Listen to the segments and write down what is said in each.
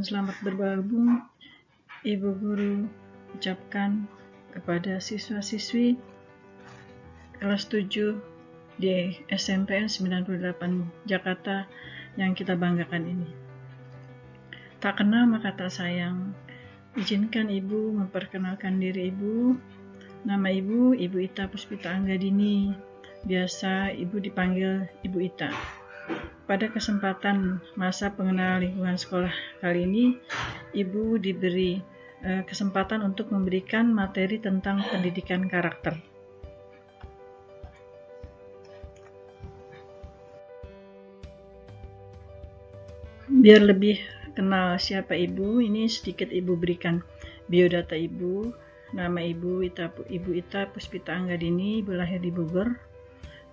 Selamat bergabung, Ibu Guru ucapkan kepada siswa-siswi kelas 7 di SMPN 98 Jakarta yang kita banggakan ini. Tak kenal maka tak sayang. Izinkan Ibu memperkenalkan diri Ibu. Nama Ibu, Ibu Ita Puspita Anggadini. Biasa Ibu dipanggil Ibu Ita. Pada kesempatan masa pengenalan lingkungan sekolah kali ini, Ibu diberi kesempatan untuk memberikan materi tentang pendidikan karakter. Biar lebih kenal siapa Ibu, ini sedikit Ibu berikan biodata Ibu. Nama Ibu Ita Puspita Anggadini, Ibu lahir di Bogor.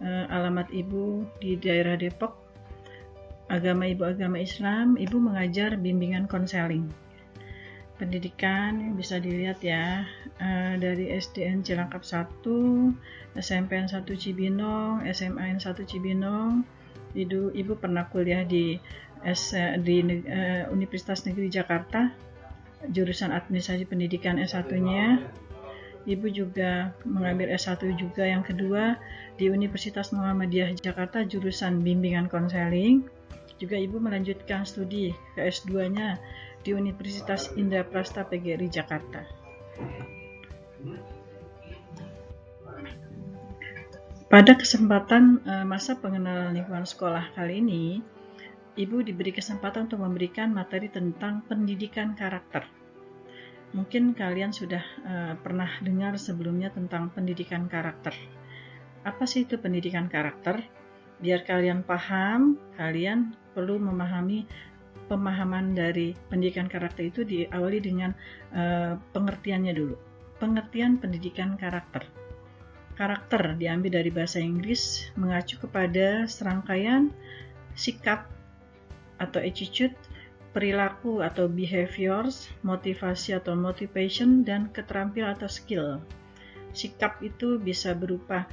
Alamat Ibu di daerah Depok. Agama Ibu agama Islam. Ibu mengajar bimbingan konseling. Pendidikan bisa dilihat ya, dari SDN Cilangkap 1, SMPN 1 Cibinong, SMAN 1 Cibinong. Ibu pernah kuliah di Universitas Negeri Jakarta, jurusan Administrasi Pendidikan S1-nya. Ibu juga mengambil S1 juga yang kedua di Universitas Muhammadiyah Jakarta, jurusan bimbingan konseling. Juga Ibu melanjutkan studi ke S2-nya di Universitas Indraprasta PGRI Jakarta. Pada kesempatan masa pengenalan lingkungan sekolah kali ini, Ibu diberi kesempatan untuk memberikan materi tentang pendidikan karakter. Mungkin kalian sudah pernah dengar sebelumnya tentang pendidikan karakter. Apa sih itu pendidikan karakter? Biar kalian paham, kalian perlu memahami pemahaman dari pendidikan karakter itu diawali dengan pengertiannya dulu. Pengertian pendidikan karakter. Karakter diambil dari bahasa Inggris, mengacu kepada serangkaian sikap atau attitude, perilaku atau behaviors, motivasi atau motivation, dan keterampilan atau skill. Sikap itu bisa berupa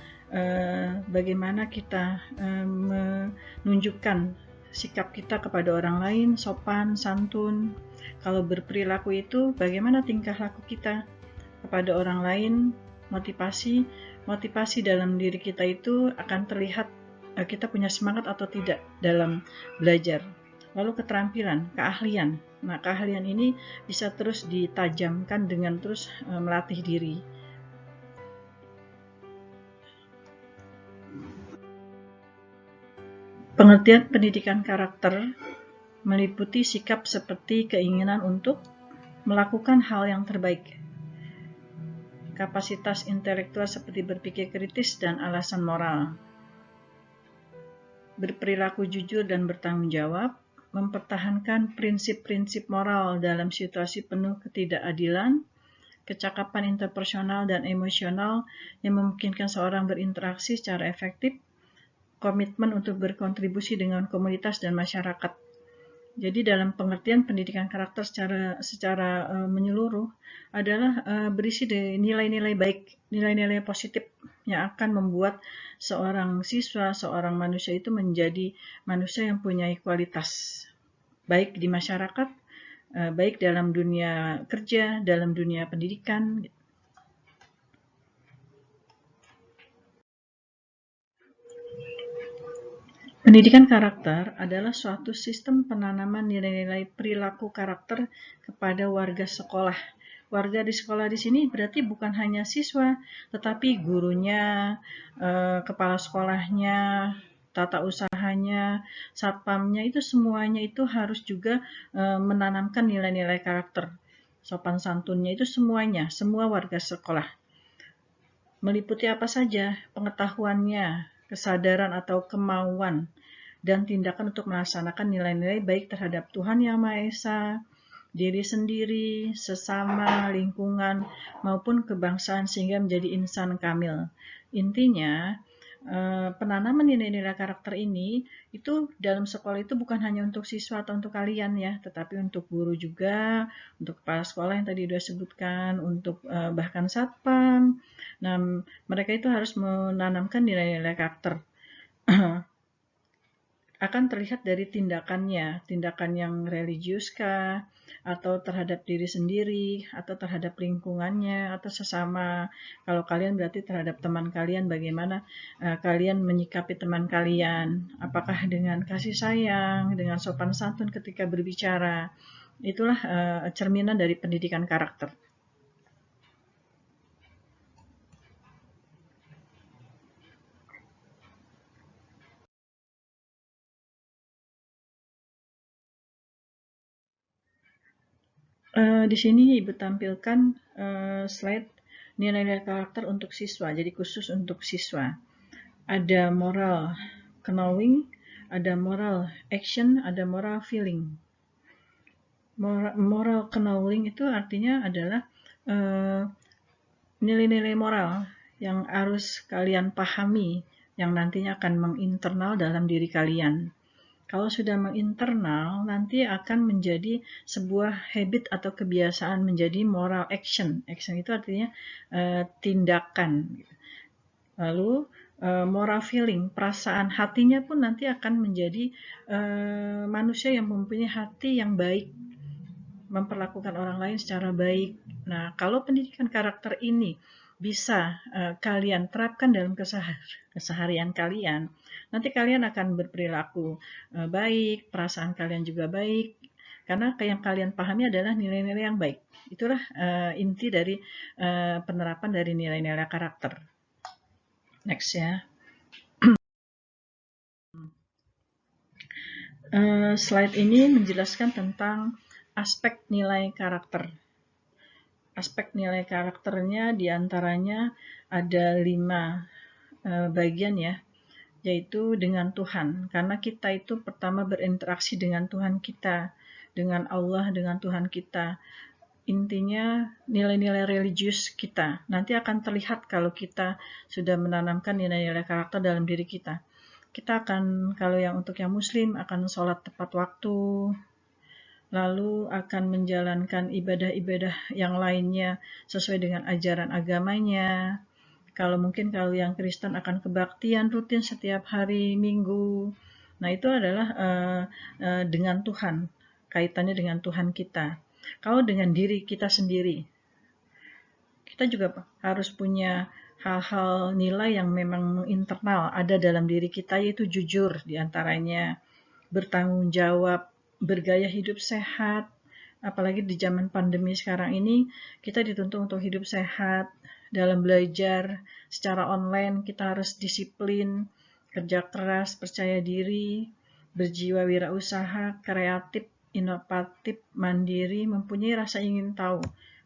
bagaimana kita menunjukkan sikap kita kepada orang lain, sopan, santun. Kalau berperilaku itu bagaimana tingkah laku kita kepada orang lain. Motivasi dalam diri kita itu akan terlihat kita punya semangat atau tidak dalam belajar. Lalu keterampilan, keahlian. Nah, keahlian ini bisa terus ditajamkan dengan terus melatih diri. Pengertian pendidikan karakter meliputi sikap seperti keinginan untuk melakukan hal yang terbaik, kapasitas intelektual seperti berpikir kritis dan alasan moral, berperilaku jujur dan bertanggung jawab, mempertahankan prinsip-prinsip moral dalam situasi penuh ketidakadilan, kecakapan interpersonal dan emosional yang memungkinkan seorang berinteraksi secara efektif, komitmen untuk berkontribusi dengan komunitas dan masyarakat. Jadi dalam pengertian pendidikan karakter secara menyeluruh adalah berisi dari nilai-nilai baik, nilai-nilai positif yang akan membuat seorang siswa, seorang manusia itu menjadi manusia yang punya kualitas baik di masyarakat, baik dalam dunia kerja, dalam dunia pendidikan. Pendidikan karakter adalah suatu sistem penanaman nilai-nilai perilaku karakter kepada warga sekolah. Warga di sekolah di sini berarti bukan hanya siswa, tetapi gurunya, kepala sekolahnya, tata usahanya, satpamnya, itu semuanya itu harus juga menanamkan nilai-nilai karakter. Sopan santunnya itu semuanya, semua warga sekolah. Meliputi apa saja? Pengetahuannya, kesadaran atau kemauan, dan tindakan untuk melaksanakan nilai-nilai baik terhadap Tuhan Yang Maha Esa, diri sendiri, sesama, lingkungan, maupun kebangsaan sehingga menjadi insan kamil. Intinya, penanaman nilai-nilai karakter ini itu dalam sekolah itu bukan hanya untuk siswa atau untuk kalian ya, tetapi untuk guru juga, untuk kepala sekolah yang tadi sudah sebutkan, untuk bahkan satpam. Nah, mereka itu harus menanamkan nilai-nilai karakter. akan terlihat dari tindakannya, tindakan yang religius kah, atau terhadap diri sendiri, atau terhadap lingkungannya, atau sesama. Kalau kalian berarti terhadap teman kalian, bagaimana kalian menyikapi teman kalian, apakah dengan kasih sayang, dengan sopan santun ketika berbicara. Itulah cerminan dari pendidikan karakter. Di sini Ibu tampilkan slide nilai-nilai karakter untuk siswa, jadi khusus untuk siswa. Ada moral knowing, ada moral action, ada moral feeling. Moral knowing itu artinya adalah nilai-nilai moral yang harus kalian pahami, yang nantinya akan menginternal dalam diri kalian. Kalau sudah menginternal, nanti akan menjadi sebuah habit atau kebiasaan, menjadi moral action. Action itu artinya tindakan. Lalu moral feeling, perasaan hatinya pun nanti akan menjadi manusia yang mempunyai hati yang baik, memperlakukan orang lain secara baik. Nah, kalau pendidikan karakter ini bisa kalian terapkan dalam keseharian kalian, nanti kalian akan berperilaku baik, perasaan kalian juga baik, karena yang kalian pahami adalah nilai-nilai yang baik. Itulah inti dari penerapan dari nilai-nilai karakter. Next ya. Slide ini menjelaskan tentang aspek nilai karakter. Aspek nilai karakternya diantaranya ada 5 bagian ya, yaitu dengan Tuhan. Karena kita itu pertama berinteraksi dengan Tuhan kita, dengan Allah, dengan Tuhan kita. Intinya nilai-nilai religius kita. Nanti akan terlihat kalau kita sudah menanamkan nilai-nilai karakter dalam diri kita. Kita akan, kalau yang untuk yang muslim, akan sholat tepat waktu, lalu akan menjalankan ibadah-ibadah yang lainnya sesuai dengan ajaran agamanya. Kalau mungkin kalau yang Kristen akan kebaktian rutin setiap hari Minggu. Nah, itu adalah dengan Tuhan, kaitannya dengan Tuhan kita. Kalau dengan diri kita sendiri, kita juga harus punya hal-hal nilai yang memang internal ada dalam diri kita, yaitu jujur diantaranya, bertanggung jawab, bergaya hidup sehat. Apalagi di zaman pandemi sekarang ini, kita dituntut untuk hidup sehat. Dalam belajar secara online, kita harus disiplin, kerja keras, percaya diri, berjiwa wirausaha, kreatif, inovatif, mandiri, mempunyai rasa ingin tahu.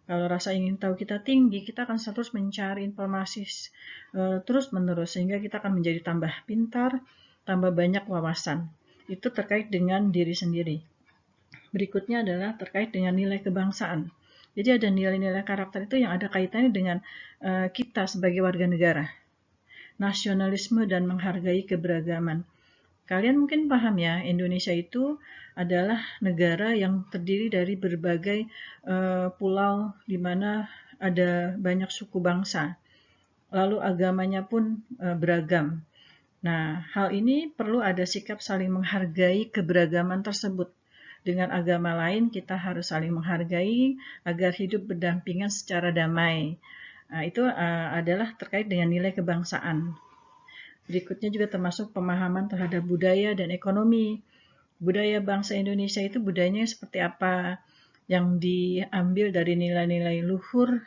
Kalau rasa ingin tahu kita tinggi, kita akan terus mencari informasi terus-menerus, sehingga kita akan menjadi tambah pintar, tambah banyak wawasan. Itu terkait dengan diri sendiri. Berikutnya adalah terkait dengan nilai kebangsaan. Jadi ada nilai-nilai karakter itu yang ada kaitannya dengan kita sebagai warga negara. Nasionalisme dan menghargai keberagaman. Kalian mungkin paham ya, Indonesia itu adalah negara yang terdiri dari berbagai pulau di mana ada banyak suku bangsa. Lalu agamanya pun beragam. Nah, hal ini perlu ada sikap saling menghargai keberagaman tersebut. Dengan agama lain, kita harus saling menghargai agar hidup berdampingan secara damai. Nah, itu adalah terkait dengan nilai kebangsaan. Berikutnya juga termasuk pemahaman terhadap budaya dan ekonomi. Budaya bangsa Indonesia itu budayanya seperti apa? Yang diambil dari nilai-nilai luhur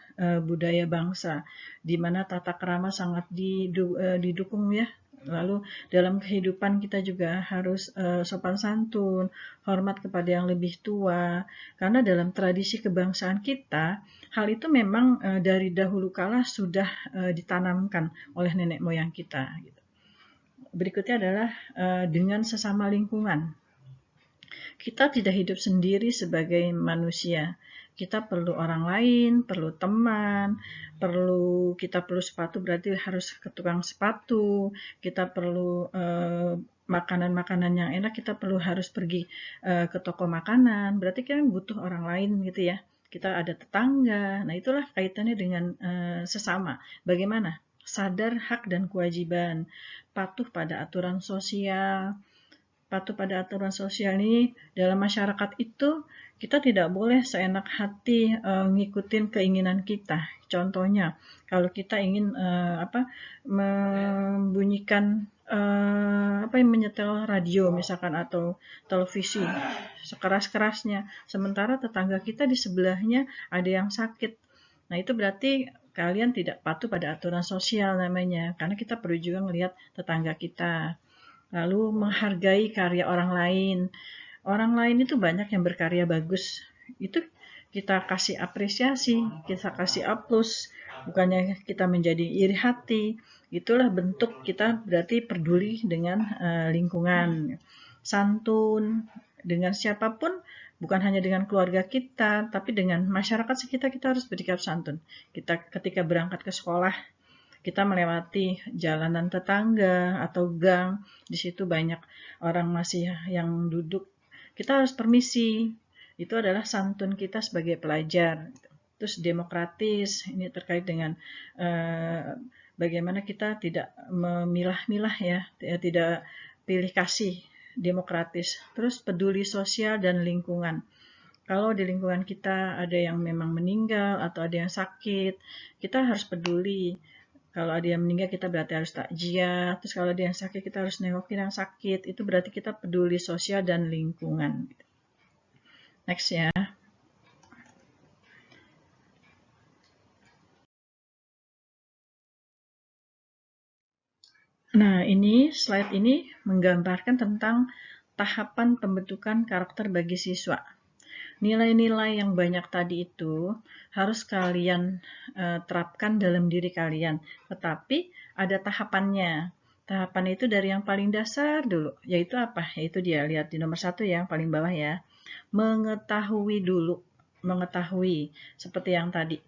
budaya bangsa, di mana tata krama sangat didukung ya. Lalu dalam kehidupan kita juga harus sopan santun, hormat kepada yang lebih tua, karena dalam tradisi kebangsaan kita, hal itu memang dari dahulu kala sudah ditanamkan oleh nenek moyang kita. Berikutnya adalah dengan sesama lingkungan. Kita tidak hidup sendiri sebagai manusia. Kita perlu orang lain, perlu teman, kita perlu sepatu berarti harus ke tukang sepatu. Kita perlu makanan-makanan yang enak, kita perlu harus pergi ke toko makanan. Berarti kan butuh orang lain gitu ya. Kita ada tetangga. Nah, itulah kaitannya dengan sesama. Bagaimana? Sadar hak dan kewajiban, patuh pada aturan sosial, patuh pada aturan sosial ini dalam masyarakat itu kita tidak boleh seenak hati ngikutin keinginan kita. Contohnya, kalau kita ingin membunyikan menyetel radio misalkan atau televisi sekeras-kerasnya, sementara tetangga kita di sebelahnya ada yang sakit. Nah, itu berarti kalian tidak patuh pada aturan sosial namanya, karena kita perlu juga melihat tetangga kita. Lalu menghargai karya orang lain. Orang lain itu banyak yang berkarya bagus. Itu kita kasih apresiasi, kita kasih aplaus, bukannya kita menjadi iri hati. Itulah bentuk kita berarti peduli dengan lingkungan. Santun dengan siapapun, bukan hanya dengan keluarga kita, tapi dengan masyarakat sekitar kita harus bersikap santun. Kita ketika berangkat ke sekolah, kita melewati jalanan tetangga atau gang, di situ banyak orang masih yang duduk, kita harus permisi. Itu adalah santun kita sebagai pelajar. Terus demokratis, ini terkait dengan bagaimana kita tidak memilah-milah ya, tidak pilih kasih, demokratis. Terus peduli sosial dan lingkungan. Kalau di lingkungan kita ada yang memang meninggal atau ada yang sakit, kita harus peduli. Kalau ada yang meninggal kita berarti harus takziah, terus kalau ada yang sakit kita harus nengokin yang sakit, itu berarti kita peduli sosial dan lingkungan. Next ya. Nah, slide ini menggambarkan tentang tahapan pembentukan karakter bagi siswa. Nilai-nilai yang banyak tadi itu harus kalian terapkan dalam diri kalian. Tetapi ada tahapannya. Tahapan itu dari yang paling dasar dulu. Yaitu apa? Yaitu dia, lihat di nomor 1 ya, yang paling bawah ya. Mengetahui dulu. Mengetahui. Seperti yang tadi.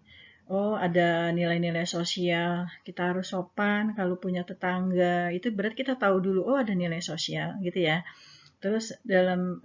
Oh, ada nilai-nilai sosial. Kita harus sopan kalau punya tetangga. Itu berarti kita tahu dulu, oh ada nilai sosial gitu ya. Terus dalam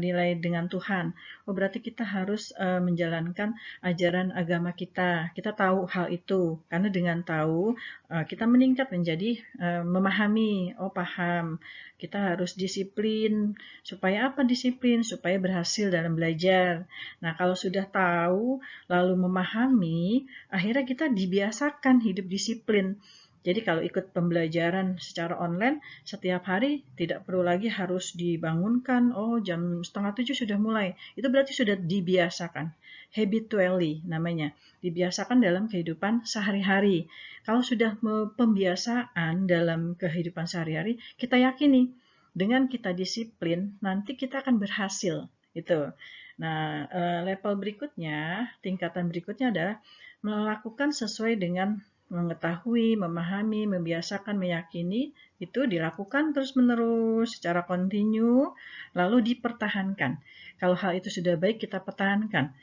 nilai dengan Tuhan, oh berarti kita harus menjalankan ajaran agama kita. Kita tahu hal itu, karena dengan tahu kita meningkat menjadi memahami. Oh paham, kita harus disiplin. Supaya apa disiplin? Supaya berhasil dalam belajar. Nah kalau sudah tahu lalu memahami, akhirnya kita dibiasakan hidup disiplin. Jadi kalau ikut pembelajaran secara online, setiap hari tidak perlu lagi harus dibangunkan, oh jam 6:30 sudah mulai. Itu berarti sudah dibiasakan. Habitually namanya. Dibiasakan dalam kehidupan sehari-hari. Kalau sudah pembiasaan dalam kehidupan sehari-hari, kita yakini dengan kita disiplin, nanti kita akan berhasil. Itu. Nah, level berikutnya, tingkatan berikutnya adalah melakukan sesuai dengan mengetahui, memahami, membiasakan, meyakini, itu dilakukan terus-menerus secara kontinu, lalu dipertahankan. Kalau hal itu sudah baik, kita pertahankan.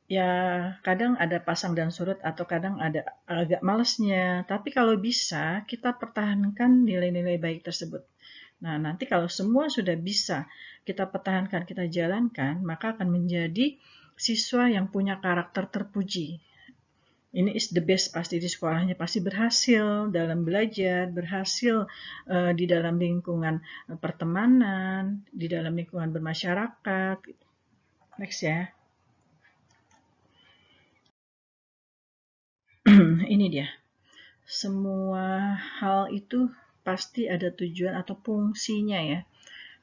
Ya, kadang ada pasang dan surut atau kadang ada agak malesnya, tapi kalau bisa, kita pertahankan nilai-nilai baik tersebut. Nah, nanti kalau semua sudah bisa kita pertahankan, kita jalankan, maka akan menjadi siswa yang punya karakter terpuji. Ini is the best pasti di sekolahnya, pasti berhasil dalam belajar, berhasil di dalam lingkungan pertemanan, di dalam lingkungan bermasyarakat. Next ya. Ini dia. Semua hal itu pasti ada tujuan atau fungsinya ya.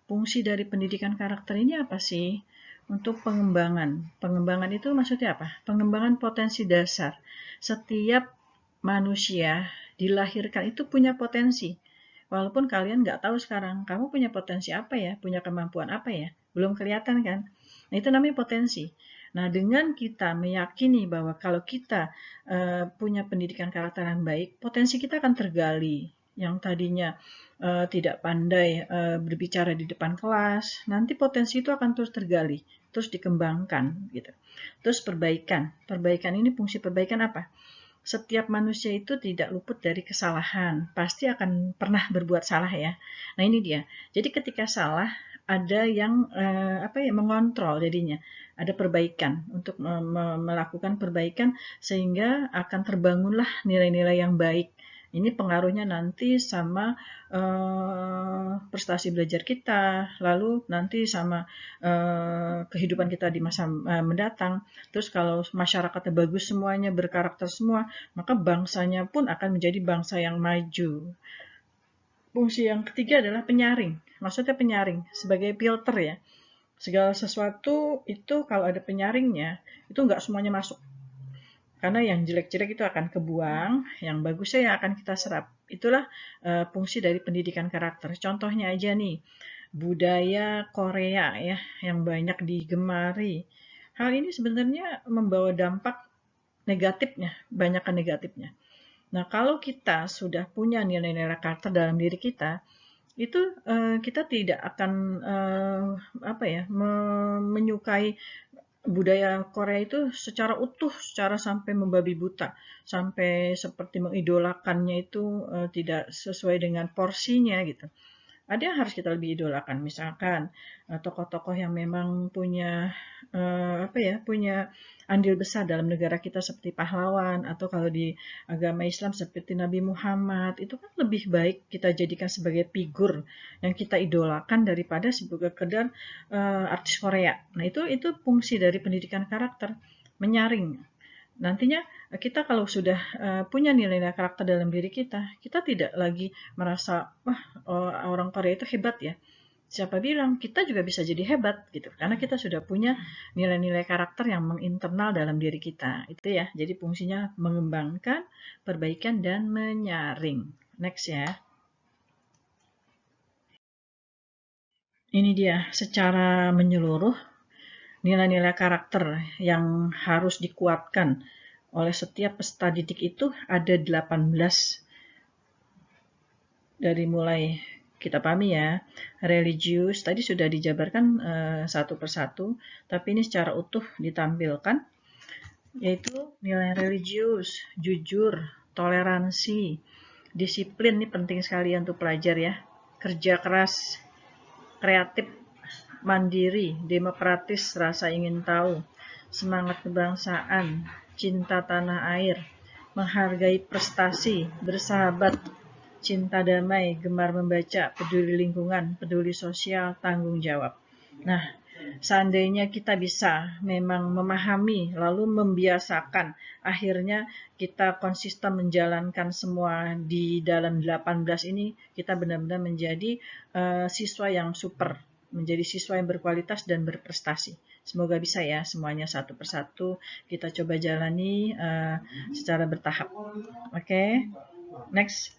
Fungsi dari pendidikan karakter ini apa sih? Untuk pengembangan. Pengembangan itu maksudnya apa? Pengembangan potensi dasar. Setiap manusia dilahirkan itu punya potensi. Walaupun kalian nggak tahu sekarang, kamu punya potensi apa ya? Punya kemampuan apa ya? Belum kelihatan kan? Nah, itu namanya potensi. Nah, dengan kita meyakini bahwa kalau kita punya pendidikan karakter yang baik, potensi kita akan tergali. Yang tadinya tidak pandai berbicara di depan kelas, nanti potensi itu akan terus tergali, terus dikembangkan gitu. Terus perbaikan. Perbaikan ini fungsi perbaikan apa? Setiap manusia itu tidak luput dari kesalahan, pasti akan pernah berbuat salah ya. Nah, ini dia. Jadi ketika salah ada yang mengontrol jadinya. Ada perbaikan untuk melakukan perbaikan sehingga akan terbangunlah nilai-nilai yang baik. Ini pengaruhnya nanti sama prestasi belajar kita, lalu nanti sama kehidupan kita di masa mendatang. Terus kalau masyarakatnya bagus semuanya, berkarakter semua, maka bangsanya pun akan menjadi bangsa yang maju. Fungsi yang ketiga adalah penyaring. Maksudnya penyaring sebagai filter ya. Segala sesuatu itu kalau ada penyaringnya, itu nggak semuanya masuk. Karena yang jelek-jelek itu akan kebuang, yang bagusnya yang akan kita serap. Itulah fungsi dari pendidikan karakter. Contohnya aja nih, budaya Korea ya, yang banyak digemari. Hal ini sebenarnya membawa dampak negatifnya, banyakkan negatifnya. Nah, kalau kita sudah punya nilai-nilai karakter dalam diri kita, itu kita tidak akan menyukai budaya Korea itu secara utuh, secara sampai membabi buta, sampai seperti mengidolakannya itu tidak sesuai dengan porsinya gitu. Ada yang harus kita lebih idolakan, misalkan tokoh-tokoh yang memang punya punya andil besar dalam negara kita seperti pahlawan, atau kalau di agama Islam seperti Nabi Muhammad, itu kan lebih baik kita jadikan sebagai figur yang kita idolakan daripada sebagai sekedar artis Korea. Nah, itu fungsi dari pendidikan karakter, menyaring. Nantinya kita kalau sudah punya nilai-nilai karakter dalam diri kita, kita tidak lagi merasa, wah, orang Korea itu hebat ya. Siapa bilang kita juga bisa jadi hebat gitu, karena kita sudah punya nilai-nilai karakter yang menginternal dalam diri kita. Itu ya, jadi fungsinya mengembangkan, perbaikan, dan menyaring. Next ya. Ini dia secara menyeluruh nilai-nilai karakter yang harus dikuatkan oleh setiap peserta didik itu ada 18. Dari mulai kita pahami ya, religius tadi sudah dijabarkan satu persatu, tapi ini secara utuh ditampilkan, yaitu nilai religius, jujur, toleransi, disiplin, ini penting sekali untuk pelajar ya, kerja keras, kreatif, mandiri, demokratis, rasa ingin tahu, semangat kebangsaan, cinta tanah air, menghargai prestasi, bersahabat, cinta damai, gemar membaca, peduli lingkungan, peduli sosial, tanggung jawab. Nah, seandainya kita bisa memang memahami lalu membiasakan, akhirnya kita konsisten menjalankan semua di dalam 18 ini, kita benar-benar menjadi siswa yang super, menjadi siswa yang berkualitas dan berprestasi. Semoga bisa ya semuanya satu persatu kita coba jalani secara bertahap. Oke, next.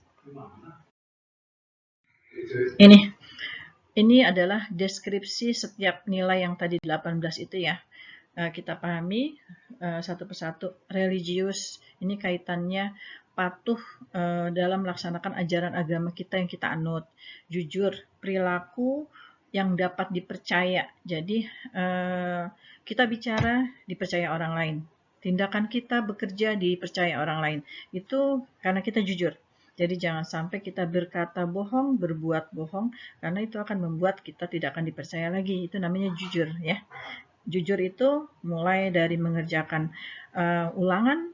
Ini adalah deskripsi setiap nilai yang tadi 18 itu ya. Kita pahami satu persatu. Religius, ini kaitannya patuh dalam melaksanakan ajaran agama kita yang kita anut. Jujur, perilaku yang dapat dipercaya. Jadi kita bicara dipercaya orang lain. Tindakan kita bekerja dipercaya orang lain. Itu karena kita jujur. Jadi jangan sampai kita berkata bohong, berbuat bohong, karena itu akan membuat kita tidak akan dipercaya lagi. Itu namanya jujur ya. Jujur itu mulai dari mengerjakan ulangan,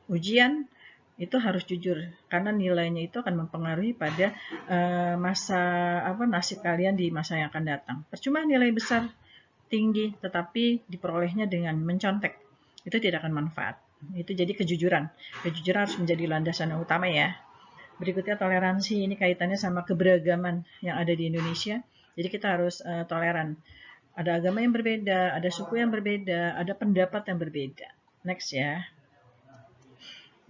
ujian, itu harus jujur, karena nilainya itu akan mempengaruhi pada nasib kalian di masa yang akan datang. Percuma nilai besar, tinggi, tetapi diperolehnya dengan mencontek. Itu tidak akan manfaat. Itu jadi kejujuran. Kejujuran harus menjadi landasan yang utama ya. Berikutnya toleransi, ini kaitannya sama keberagaman yang ada di Indonesia. Jadi kita harus toleran. Ada agama yang berbeda, ada suku yang berbeda, ada pendapat yang berbeda. Next ya.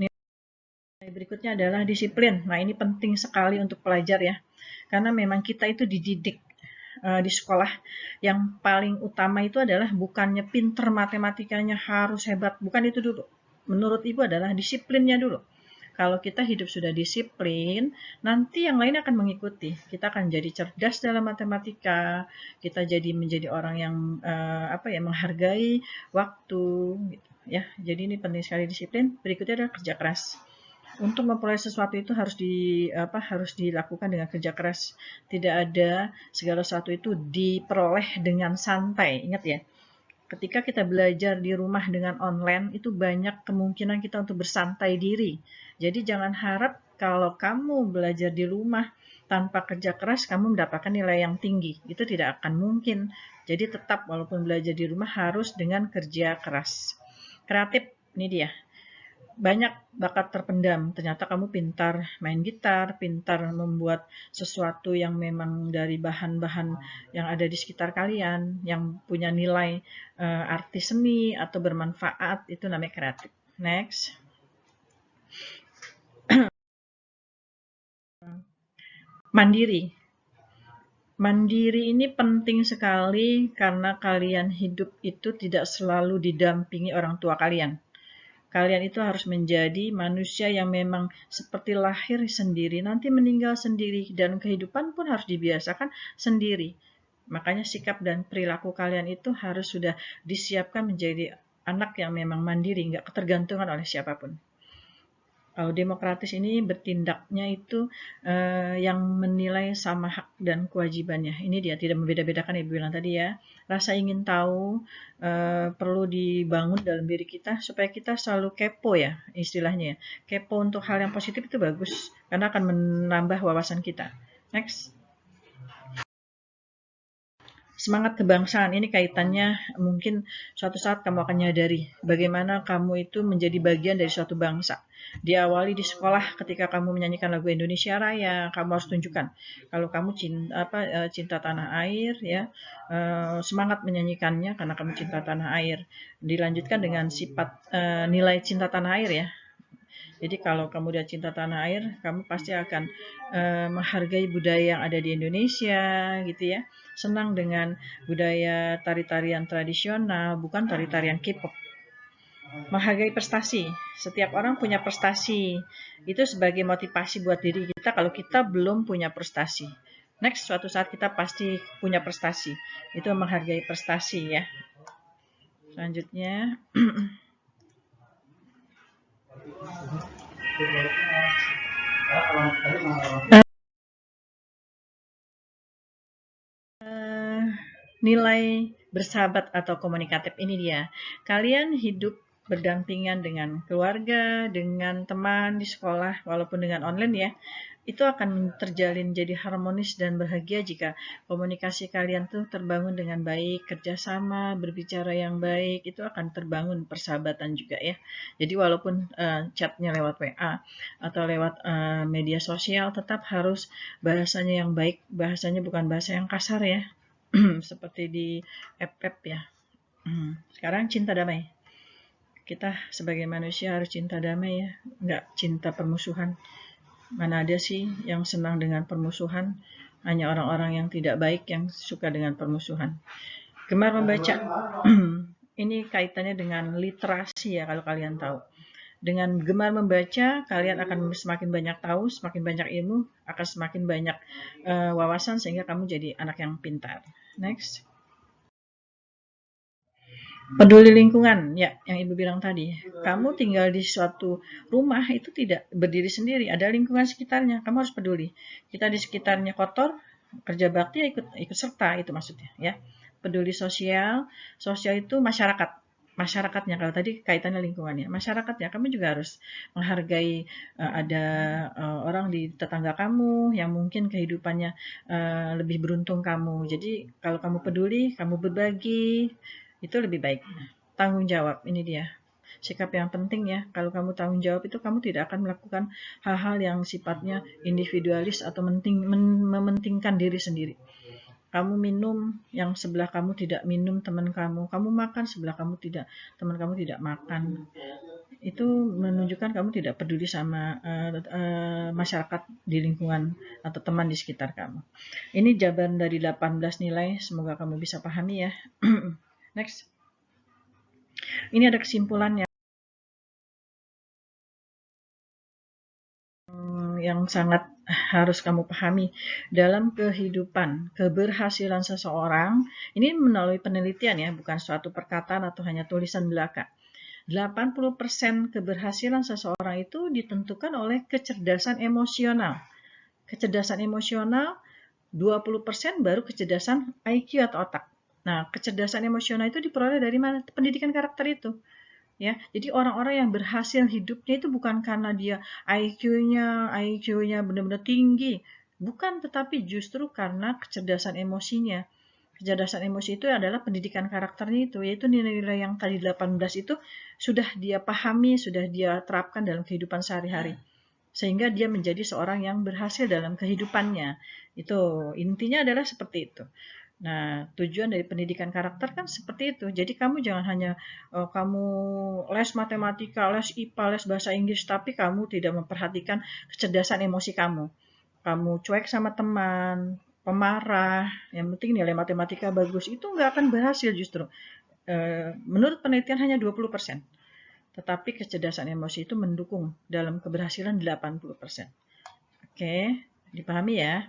Nilai berikutnya adalah disiplin. Nah, ini penting sekali untuk pelajar ya. Karena memang kita itu dididik di sekolah, yang paling utama itu adalah bukannya pinter matematikanya harus hebat, bukan itu dulu. Menurut Ibu adalah disiplinnya dulu. Kalau kita hidup sudah disiplin, nanti yang lain akan mengikuti. Kita akan jadi cerdas dalam matematika, kita menjadi orang yang menghargai waktu gitu ya. Jadi ini penting sekali disiplin. Berikutnya adalah kerja keras. Untuk memperoleh sesuatu itu harus dilakukan dengan kerja keras. Tidak ada segala sesuatu itu diperoleh dengan santai. Ingat ya, ketika kita belajar di rumah dengan online, itu banyak kemungkinan kita untuk bersantai diri. Jadi jangan harap kalau kamu belajar di rumah tanpa kerja keras, kamu mendapatkan nilai yang tinggi. Itu tidak akan mungkin. Jadi tetap walaupun belajar di rumah harus dengan kerja keras. Kreatif, ini dia. Banyak bakat terpendam. Ternyata kamu pintar main gitar, pintar membuat sesuatu yang memang dari bahan-bahan yang ada di sekitar kalian, yang punya nilai arti seni atau bermanfaat, itu namanya kreatif. Next. Mandiri. Mandiri ini penting sekali karena kalian hidup itu tidak selalu didampingi orang tua kalian. Kalian itu harus menjadi manusia yang memang seperti lahir sendiri, nanti meninggal sendiri, dan kehidupan pun harus dibiasakan sendiri. Makanya sikap dan perilaku kalian itu harus sudah disiapkan menjadi anak yang memang mandiri, nggak ketergantungan oleh siapapun. Kalau demokratis ini bertindaknya itu yang menilai sama hak dan kewajibannya. Ini dia, tidak membeda-bedakan, Ibu bilang tadi ya. Rasa ingin tahu perlu dibangun dalam diri kita supaya kita selalu kepo ya, istilahnya ya. Kepo untuk hal yang positif itu bagus, karena akan menambah wawasan kita. Next. Semangat kebangsaan ini kaitannya mungkin suatu saat kamu akan menyadari bagaimana kamu itu menjadi bagian dari suatu bangsa. Diawali di sekolah ketika kamu menyanyikan lagu Indonesia Raya, kamu harus tunjukkan kalau kamu cinta tanah air ya, semangat menyanyikannya karena kamu cinta tanah air. Dilanjutkan dengan sifat nilai cinta tanah air ya. Jadi kalau kamu udah cinta tanah air, kamu pasti akan menghargai budaya yang ada di Indonesia gitu ya. Senang dengan budaya tari-tarian tradisional, bukan tari-tarian K-pop. Menghargai prestasi. Setiap orang punya prestasi. Itu sebagai motivasi buat diri kita kalau kita belum punya prestasi. Next, suatu saat kita pasti punya prestasi. Itu menghargai prestasi ya. Selanjutnya. Nilai bersahabat atau komunikatif ini dia. Kalian hidup berdampingan dengan keluarga, dengan teman di sekolah, walaupun dengan online ya. Itu akan terjalin jadi harmonis dan bahagia jika komunikasi kalian tuh terbangun dengan baik, kerjasama, berbicara yang baik, itu akan terbangun persahabatan juga ya. Jadi walaupun chatnya lewat WA atau lewat media sosial, tetap harus bahasanya yang baik, bahasanya bukan bahasa yang kasar ya. Seperti di FF ya. Sekarang cinta damai. Kita sebagai manusia harus cinta damai ya, nggak cinta permusuhan. Mana ada sih yang senang dengan permusuhan? Hanya orang-orang yang tidak baik yang suka dengan permusuhan. Gemar membaca. Ini kaitannya dengan literasi ya, kalau kalian tahu. Dengan gemar membaca, kalian akan semakin banyak tahu, semakin banyak ilmu, akan semakin banyak wawasan, sehingga kamu jadi anak yang pintar. Next. Peduli lingkungan, ya, yang Ibu bilang tadi. Kamu tinggal di suatu rumah itu tidak berdiri sendiri, ada lingkungan sekitarnya, kamu harus peduli. Kita di sekitarnya kotor, kerja bakti ya ikut serta, itu maksudnya ya. Peduli sosial, sosial itu masyarakatnya, kalau tadi kaitannya lingkungannya, masyarakatnya kamu juga harus menghargai ada orang di tetangga kamu yang mungkin kehidupannya lebih beruntung kamu. Jadi kalau kamu peduli, kamu berbagi, itu lebih baik. Tanggung jawab, ini dia sikap yang penting ya. Kalau kamu tanggung jawab itu kamu tidak akan melakukan hal-hal yang sifatnya individualis atau mementingkan diri sendiri. Kamu minum, yang sebelah kamu tidak minum, teman kamu makan, sebelah kamu tidak, teman kamu tidak makan. Itu menunjukkan kamu tidak peduli sama masyarakat di lingkungan atau teman di sekitar kamu. Ini jawaban dari 18 nilai, semoga kamu bisa pahami ya. Next. Ini ada kesimpulannya yang sangat harus kamu pahami dalam kehidupan. Keberhasilan seseorang, ini melalui penelitian ya, bukan suatu perkataan atau hanya tulisan belaka. 80% keberhasilan seseorang itu ditentukan oleh kecerdasan emosional. Kecerdasan emosional, 20% baru kecerdasan IQ atau otak. Nah, kecerdasan emosional itu diperoleh dari mana? Pendidikan karakter itu. Ya, jadi orang-orang yang berhasil hidupnya itu bukan karena dia IQ-nya benar-benar tinggi, bukan, tetapi justru karena kecerdasan emosinya. Kecerdasan emosi itu adalah pendidikan karakternya itu, yaitu nilai-nilai yang tadi 18 itu sudah dia pahami, sudah dia terapkan dalam kehidupan sehari-hari. Sehingga dia menjadi seorang yang berhasil dalam kehidupannya. Itu intinya adalah seperti itu. Nah, tujuan dari pendidikan karakter kan seperti itu. Jadi kamu jangan hanya kamu les matematika, les IPA, les bahasa Inggris, tapi kamu tidak memperhatikan kecerdasan emosi kamu. Kamu cuek sama teman, pemarah, yang penting nilai matematika bagus, itu nggak akan berhasil justru. Menurut penelitian hanya 20%. Tetapi kecerdasan emosi itu mendukung dalam keberhasilan 80%. Oke, dipahami ya?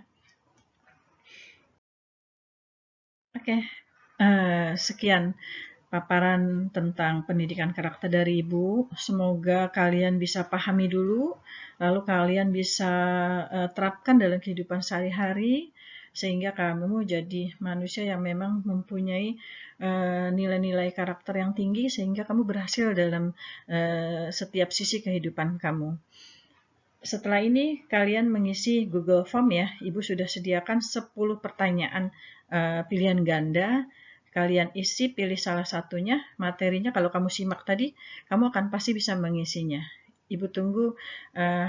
Oke, sekian paparan tentang pendidikan karakter dari Ibu. Semoga kalian bisa pahami dulu, lalu kalian bisa terapkan dalam kehidupan sehari-hari, sehingga kamu jadi manusia yang memang mempunyai nilai-nilai karakter yang tinggi, sehingga kamu berhasil dalam setiap sisi kehidupan kamu. Setelah ini kalian mengisi Google Form ya. Ibu sudah sediakan 10 pertanyaan pilihan ganda. Kalian isi, pilih salah satunya. Materinya kalau kamu simak tadi, kamu akan pasti bisa mengisinya. Ibu tunggu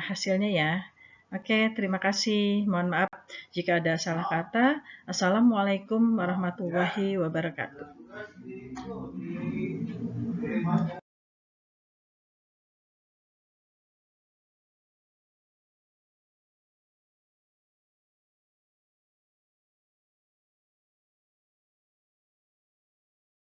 hasilnya ya. Oke, terima kasih. Mohon maaf jika ada salah kata. Assalamualaikum warahmatullahi wabarakatuh.